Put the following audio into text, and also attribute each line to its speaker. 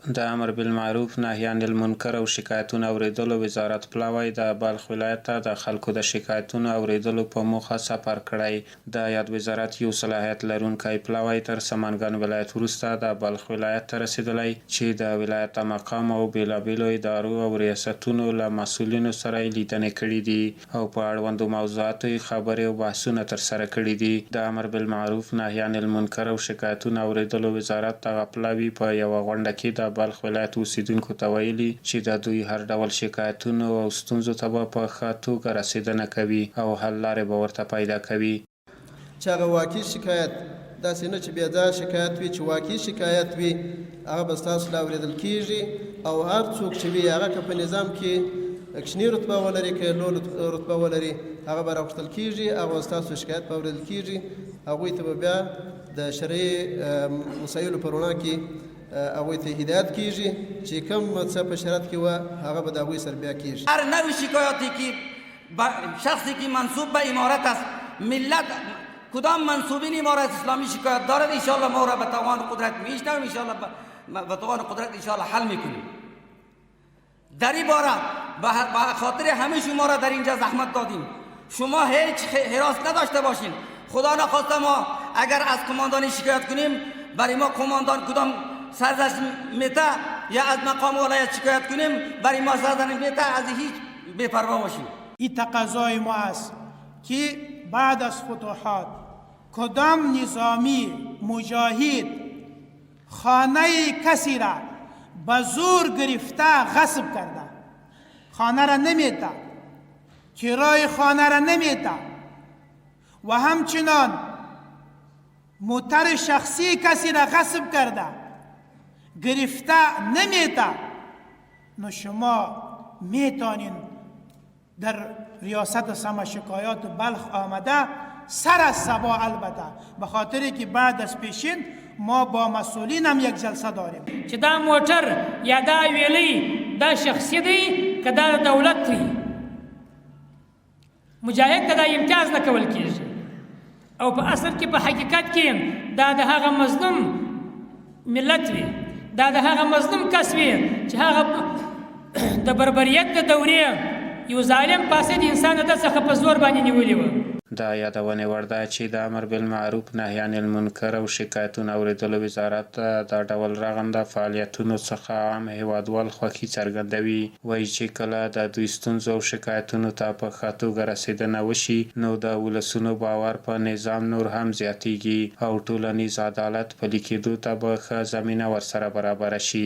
Speaker 1: د امر بالمعروف نهي عن المنکر او شکایتونو اوریدلو وزارت پلاوی د بلخ ولایت ته د خلکو د شکایتونو اوریدلو په موخه سفر کړی. د یاد وزارت یو صلاحیت لرونکی پلاوی تر سمنګان ولایت وروسته د بلخ ولایت ته رسیدلی چې د ولایت د مقام او بیلابیلو ادارو او ریاستونو له مسؤلینو سره یې لیدنې کړي دي او په اړوندو موضوعاتو یې خبرې او بحثونه ترسره کړي دي. د امر بالمعروف نهي عن المنکر او شکایتونو اوریدلو وزارت دغه پلاوي په یوه غونډه کې د بلخ ولایت اوسیدونکو ته ویلي چې د دوی هر ډول شکایتونو او ستونزو ته به په ښه توګه رسیدنه کوي او حل لارې به ورته پیدا کوي.
Speaker 2: چې هغه واقعي شکایت داسې نه چې بې ځایه شکایت وي، چې واقعي شکایت وي هغه به ستاسو له اورېدل کېږي او هر څوک چې وي هغه که په نظام کې کشني رتبه ولري که لوړ رتبه ولري هغه به راغوښتل کېږي او ستاسو شکایت به اورېدل کېږي. هغوی ته به بیا د شرعي مسایلو په رڼا کې هغوی ته هدایت کیږي چې کوم څه په شرط کې وه هغه به د هغوی سره بیا کیږي.
Speaker 3: هر نوع شکایاتی که شخصی که منصوب به امارت است ملت کدام منصوبین امارت اسلامی شکایت دارد انشاءالله ما را به توان قدرت میشنویم، انشاءالله به توان قدرت انشاءالله حل میکنیم. در این باره به خاطر همه شما را در اینجا زحمت دادیم، شما هیچ حراس نداشته باشین. خدا نخواسته ما اگر از کماندانی شکایت کنیم برای ما کماندان کدام سرزنش میته یا از مقام ولایت شکایت کنیم برای ما سرزنش میته از هیچ بی‌پروا باشیم.
Speaker 4: این تقاضای ما است که بعد از فتوحات کدام نظامی مجاهد خانه کسی را به زور گرفته غصب کرده، خانه را نمیده، کرای خانه را نمیده و همچنان موتر شخصی کسی را غصب کرده گرفته نمیده، نو شما میتونین در ریاست سما شکایات بلخ آمده سر از سبا، البته به خاطری که بعد از پیشین ما با مسئولین هم یک جلسه داریم
Speaker 5: چې دا موټر یا دا ویلی دا شخصی دی که دا دولت دی، مجاهد ته دا امتیاز نه کول کیږي او په اصل کې په حقیقت کې دا د هغه مظلوم ملت وي، دا د هغه مظلوم کس وي چې هغه د بربریت د دورې یو ظالم فاسد انسان د څخه په زور باندې نیولې وه.
Speaker 1: دا یادونې وړ ده چې د امر بالمعروف نهي عن المنکر او شکایتونو اوریدلو وزارت د ډول رغنده فعالیتونو څخه عام هیوادوال خوښي څرګندوي. وایي چې کله د دوی ستونزو او شکایتونو ته په ښه توګه رسیدنه وشي نو د ولسونو باور په نظام نور هم زیاتیږي او ټولنیز عدالت پلي کېدو ته به ښه زمینه ورسره برابره شي.